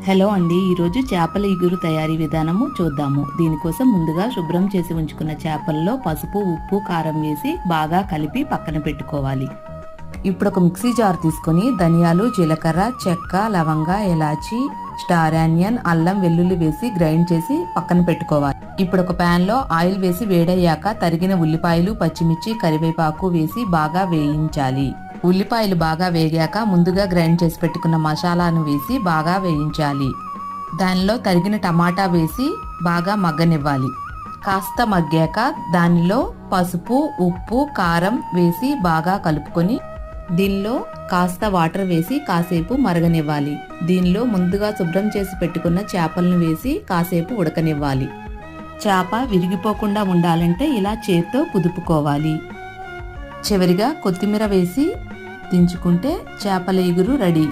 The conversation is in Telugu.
హలో అండి, ఈరోజు చేపల ఇగురు తయారీ విధానము చూద్దాము. దీనికోసం ముందుగా శుభ్రం చేసి ఉంచుకున్న చేపల్లో పసుపు, ఉప్పు, కారం వేసి బాగా కలిపి పక్కన పెట్టుకోవాలి. ఇప్పుడు ఒక మిక్సీ జార్ తీసుకొని ధనియాలు, జీలకర్ర, చెక్క, లవంగ, ఎలాచి, స్టార్ ఆనియన్, అల్లం, వెల్లుల్లి వేసి గ్రైండ్ చేసి పక్కన పెట్టుకోవాలి. ఇప్పుడు ఒక ప్యాన్ లో ఆయిల్ వేసి వేడయ్యాక తరిగిన ఉల్లిపాయలు, పచ్చిమిర్చి, కరివేపాకు వేసి బాగా వేయించాలి. ఉల్లిపాయలు బాగా వేగాక ముందుగా గ్రైండ్ చేసి పెట్టుకున్న మసాలాను వేసి బాగా వేయించాలి. దానిలో తరిగిన టమాటా వేసి బాగా మగ్గనివ్వాలి. కాస్త మగ్గాక దానిలో పసుపు, ఉప్పు, కారం వేసి బాగా కలుపుకొని దీనిలో కాస్త వాటర్ వేసి కాసేపు మరగనివ్వాలి. దీనిలో ముందుగా శుభ్రం చేసి పెట్టుకున్న చేపలను వేసి కాసేపు ఉడకనివ్వాలి. చేప విరిగిపోకుండా ఉండాలంటే ఇలా చేత్తో కుదుపుకోవాలి. చివరిగా కొత్తిమీర వేసి దించుకుంటే చేపల ఇగురు రెడీ.